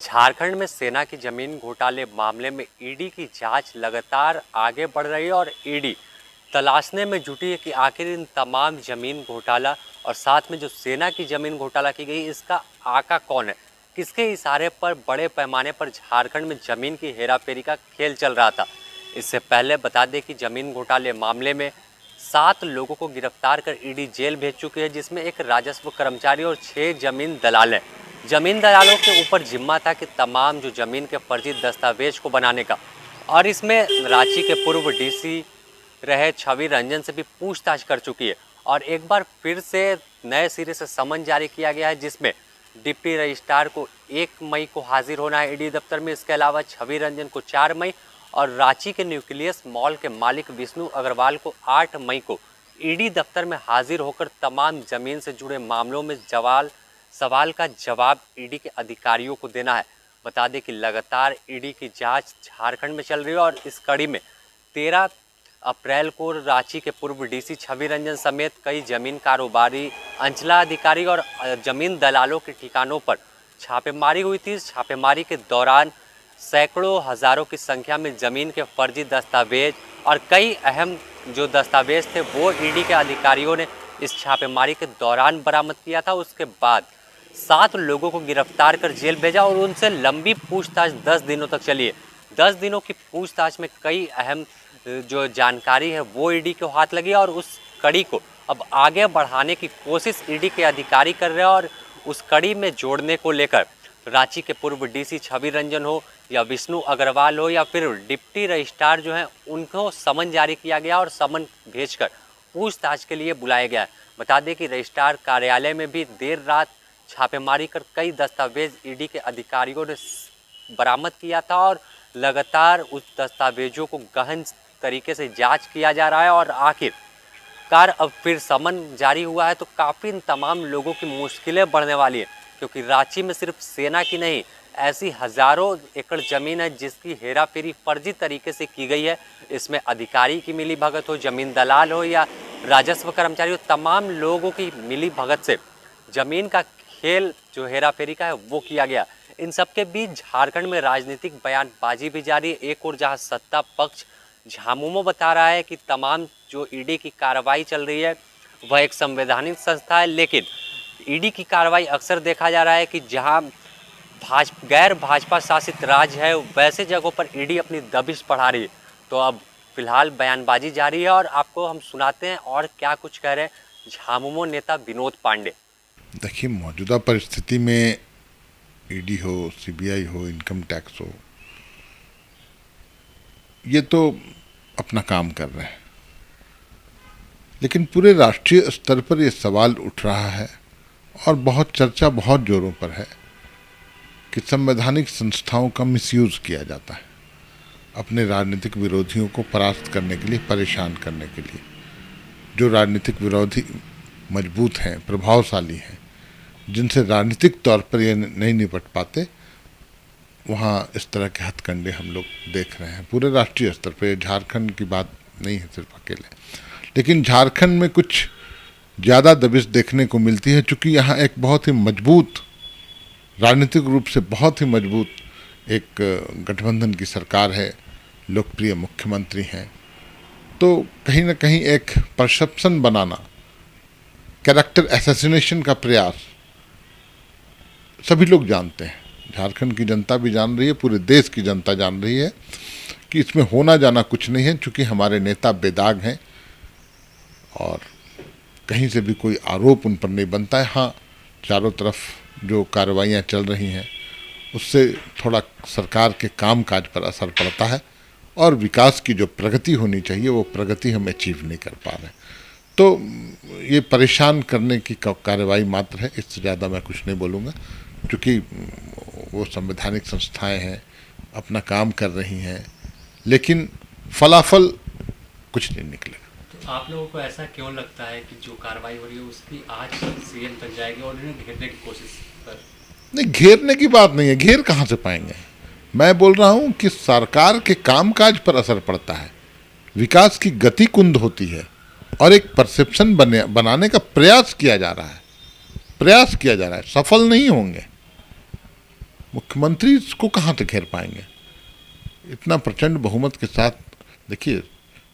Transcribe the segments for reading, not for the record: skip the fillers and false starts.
झारखंड में सेना की जमीन घोटाले मामले में ईडी की जांच लगातार आगे बढ़ रही है और ईडी तलाशने में जुटी है कि आखिर इन तमाम जमीन घोटाला और साथ में जो सेना की जमीन घोटाला की गई इसका आका कौन है, किसके इशारे पर बड़े पैमाने पर झारखंड में जमीन की हेराफेरी का खेल चल रहा था। इससे पहले बता दें कि जमीन घोटाले मामले में 7 लोगों को गिरफ्तार कर ईडी जेल भेज चुकी है, जिसमें एक राजस्व कर्मचारी और 6 जमीन दलाल हैं। जमीन दलालों के ऊपर जिम्मा था कि तमाम जो जमीन के फर्जी दस्तावेज को बनाने का, और इसमें रांची के पूर्व डीसी रहे छवि रंजन से भी पूछताछ कर चुकी है। और एक बार फिर से नए सिरे से समन जारी किया गया है, जिसमें डिप्टी रजिस्ट्रार को 1 मई को हाजिर होना है ईडी दफ्तर में। इसके अलावा छवि रंजन को 4 मई और रांची के न्यूक्लियस मॉल के मालिक विष्णु अग्रवाल को 8 मई को ईडी दफ्तर में हाजिर होकर तमाम जमीन से जुड़े मामलों में सवाल का जवाब ईडी के अधिकारियों को देना है। बता दें कि लगातार ईडी की जांच झारखंड में चल रही है और इस कड़ी में 13 अप्रैल को रांची के पूर्व डीसी छवि रंजन समेत कई जमीन कारोबारी, अंचला अधिकारी और जमीन दलालों के ठिकानों पर छापेमारी हुई थी। छापेमारी के दौरान सैकड़ों हजारों की संख्या में जमीन के फर्जी दस्तावेज और कई अहम जो दस्तावेज थे वो ईडी के अधिकारियों ने इस छापेमारी के दौरान बरामद किया था। उसके बाद 7 लोगों को गिरफ्तार कर जेल भेजा और उनसे लंबी पूछताछ 10 दिनों तक चली है। 10 दिनों की पूछताछ में कई अहम जो जानकारी है वो ईडी को हाथ लगी और उस कड़ी को अब आगे बढ़ाने की कोशिश ईडी के अधिकारी कर रहे हैं। और उस कड़ी में जोड़ने को लेकर रांची के पूर्व डीसी छवि रंजन हो या विष्णु अग्रवाल हो या फिर डिप्टी रजिस्ट्रार जो हैं उनको समन जारी किया गया और समन भेजकर पूछताछ के लिए बुलाया गया है। बता दें कि रजिस्ट्रार कार्यालय में भी देर रात छापेमारी कर कई दस्तावेज ईडी के अधिकारियों ने बरामद किया था और लगातार उस दस्तावेजों को गहन तरीके से जांच किया जा रहा है। और आखिरकार अब फिर समन जारी हुआ है तो काफ़ी तमाम लोगों की मुश्किलें बढ़ने वाली है, क्योंकि रांची में सिर्फ सेना की नहीं ऐसी हज़ारों एकड़ ज़मीन है जिसकी हेराफेरी फर्जी तरीके से की गई है। इसमें अधिकारी की मिली भगत हो, ज़मीन दलाल हो या राजस्व कर्मचारी हो, तमाम लोगों की मिली भगत से ज़मीन का खेल जो हेराफेरी का है वो किया गया। इन सब के बीच झारखंड में राजनीतिक बयानबाजी भी जारी है। एक और जहां सत्ता पक्ष झामुमो बता रहा है कि तमाम जो ईडी की कार्रवाई चल रही है वह एक संवैधानिक संस्था है, लेकिन ईडी की कार्रवाई अक्सर देखा जा रहा है कि जहां गैर भाजपा शासित राज्य है वैसे जगहों पर ईडी अपनी दबिश बढ़ा रही है। तो अब फिलहाल बयानबाजी जारी है और आपको हम सुनाते हैं और क्या कुछ कह रहे हैं झामुमो नेता विनोद पांडे। देखिए, मौजूदा परिस्थिति में ईडी हो, सीबीआई हो, इनकम टैक्स हो, ये तो अपना काम कर रहे हैं, लेकिन पूरे राष्ट्रीय स्तर पर ये सवाल उठ रहा है और बहुत चर्चा बहुत जोरों पर है कि संवैधानिक संस्थाओं का मिसयूज़ किया जाता है अपने राजनीतिक विरोधियों को परास्त करने के लिए, परेशान करने के लिए। जो राजनीतिक विरोधी मजबूत हैं, प्रभावशाली हैं, जिनसे राजनीतिक तौर पर ये नहीं निपट पाते, वहाँ इस तरह के हथकंडे हम लोग देख रहे हैं पूरे राष्ट्रीय स्तर पर। झारखंड की बात नहीं है सिर्फ अकेले, लेकिन झारखंड में कुछ ज़्यादा दबिश देखने को मिलती है, चूँकि यहाँ एक बहुत ही मजबूत, राजनीतिक रूप से बहुत ही मजबूत एक गठबंधन की सरकार है, लोकप्रिय मुख्यमंत्री हैं। तो कहीं ना कहीं एक परसेप्शन बनाना, कैरेक्टर असैसिनेशन का प्रयास सभी लोग जानते हैं, झारखंड की जनता भी जान रही है, पूरे देश की जनता जान रही है कि इसमें होना जाना कुछ नहीं है, क्योंकि हमारे नेता बेदाग हैं और कहीं से भी कोई आरोप उन पर नहीं बनता है। हाँ, चारों तरफ जो कार्रवाइयाँ चल रही हैं उससे थोड़ा सरकार के कामकाज पर असर पड़ता है और विकास की जो प्रगति होनी चाहिए वो प्रगति हम अचीव नहीं कर पा रहे। तो ये परेशान करने की कार्रवाई मात्र है, इससे ज़्यादा मैं कुछ नहीं बोलूँगा, क्योंकि वो संवैधानिक संस्थाएं हैं, अपना काम कर रही हैं, लेकिन फलाफल कुछ नहीं निकलेगा। तो आप लोगों को ऐसा क्यों लगता है कि जो कार्रवाई हो रही है उसकी आज सीएम तक जाएगी और इन्हें घेरने की कोशिश कर? नहीं, घेरने की बात नहीं है, घेर कहाँ से पाएंगे। मैं बोल रहा हूँ कि सरकार के कामकाज पर असर पड़ता है, विकास की गति कुंद होती है और एक परसेप्शन बनाने का प्रयास किया जा रहा है, सफल नहीं होंगे। मुख्यमंत्री इसको कहाँ तक घेर पाएंगे इतना प्रचंड बहुमत के साथ। देखिए,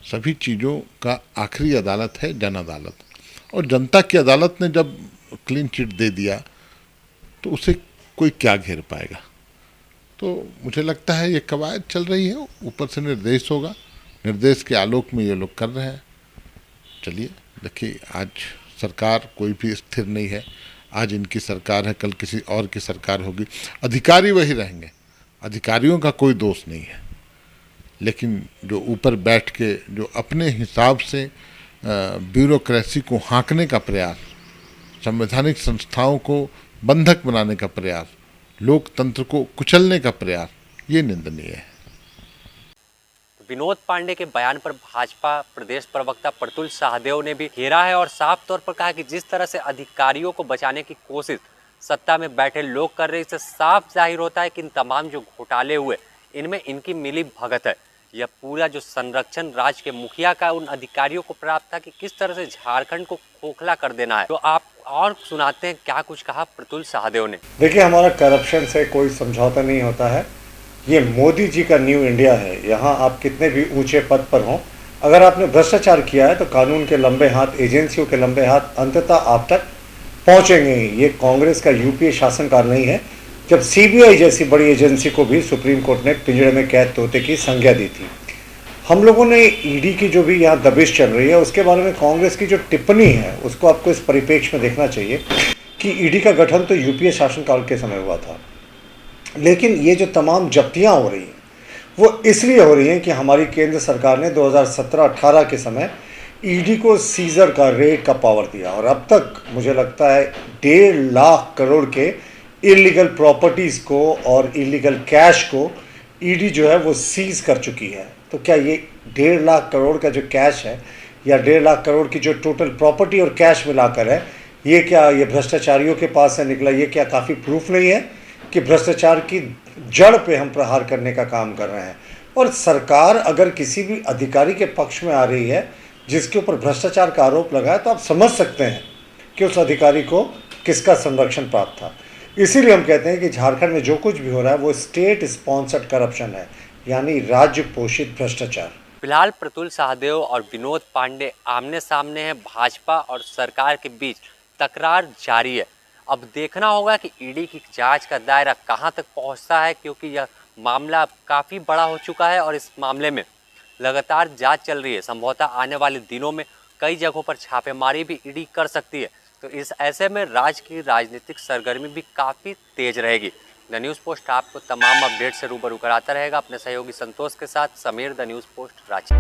सभी चीज़ों का आखिरी अदालत है जन अदालत, और जनता की अदालत ने जब क्लीन चिट दे दिया तो उसे कोई क्या घेर पाएगा। तो मुझे लगता है ये कवायद चल रही है, ऊपर से निर्देश होगा, निर्देश के आलोक में ये लोग कर रहे हैं। चलिए देखिए, आज सरकार कोई भी स्थिर नहीं है, आज इनकी सरकार है, कल किसी और की सरकार होगी, अधिकारी वही रहेंगे, अधिकारियों का कोई दोष नहीं है। लेकिन जो ऊपर बैठ के जो अपने हिसाब से ब्यूरोक्रेसी को हाँकने का प्रयास, संवैधानिक संस्थाओं को बंधक बनाने का प्रयास, लोकतंत्र को कुचलने का प्रयास, ये निंदनीय है। विनोद पांडे के बयान पर भाजपा प्रदेश प्रवक्ता प्रतुल सहदेव ने भी घेरा है और साफ तौर पर कहा कि जिस तरह से अधिकारियों को बचाने की कोशिश सत्ता में बैठे लोग कर रहे हैं, इससे साफ जाहिर होता है कि इन तमाम जो घोटाले हुए इनमें इनकी मिली भगत है। यह पूरा जो संरक्षण राज्य के मुखिया का उन अधिकारियों को प्राप्त था कि किस तरह से झारखंड को खोखला कर देना है। तो आप और सुनाते हैं क्या कुछ कहा प्रतुल सहदेव ने। देखिए, हमारा करप्शन से कोई समझौता नहीं होता है। ये मोदी जी का न्यू इंडिया है। यहाँ आप कितने भी ऊंचे पद पर हों, अगर आपने भ्रष्टाचार किया है तो कानून के लंबे हाथ, एजेंसियों के लंबे हाथ अंततः आप तक पहुँचेंगे ही। ये कांग्रेस का यूपीए शासनकाल नहीं है जब सीबीआई जैसी बड़ी एजेंसी को भी सुप्रीम कोर्ट ने पिंजड़े में कैद तोते की संज्ञा दी थी। हम लोगों ने ईडी की जो भी यहाँ दबिश चल रही है उसके बारे में कांग्रेस की जो टिप्पणी है उसको आपको इस परिप्रेक्ष्य में देखना चाहिए कि ईडी का गठन तो यूपीए शासनकाल के समय हुआ था, लेकिन ये जो तमाम जब्तियाँ हो रही हैं वो इसलिए हो रही हैं कि हमारी केंद्र सरकार ने 2017-18 के समय ईडी को सीजर का, रेड का पावर दिया और अब तक मुझे लगता है 1.5 लाख करोड़ के इलीगल प्रॉपर्टीज़ को और इलीगल कैश को ईडी जो है वो सीज कर चुकी है। तो क्या ये 1.5 लाख करोड़ का जो कैश है या 1.5 लाख करोड़ की जो टोटल प्रॉपर्टी और कैश मिलाकर है, ये क्या ये भ्रष्टाचारियों के पास से निकला? ये क्या काफ़ी प्रूफ नहीं है कि भ्रष्टाचार की जड़ पे हम प्रहार करने का काम कर रहे हैं? और सरकार अगर किसी भी अधिकारी के पक्ष में आ रही है जिसके ऊपर भ्रष्टाचार का आरोप लगा है तो आप समझ सकते हैं कि उस अधिकारी को किसका संरक्षण प्राप्त था। इसीलिए हम कहते हैं कि झारखंड में जो कुछ भी हो रहा है वो स्टेट स्पॉन्सर्ड करप्शन है, यानी राज्य पोषित भ्रष्टाचार। फिलहाल प्रतुल सहदेव और विनोद पांडे आमने सामने हैं। भाजपा और सरकार के बीच तकरार जारी है। अब देखना होगा कि ईडी की जांच का दायरा कहां तक पहुंचता है, क्योंकि यह मामला काफ़ी बड़ा हो चुका है और इस मामले में लगातार जांच चल रही है। संभवतः आने वाले दिनों में कई जगहों पर छापेमारी भी ईडी कर सकती है। तो इस ऐसे में राज्य की राजनीतिक सरगर्मी भी काफ़ी तेज रहेगी। द न्यूज़ पोस्ट आपको तमाम अपडेट से रूबरू कराता रहेगा। अपने सहयोगी संतोष के साथ Sameer, the news post, Ranchi.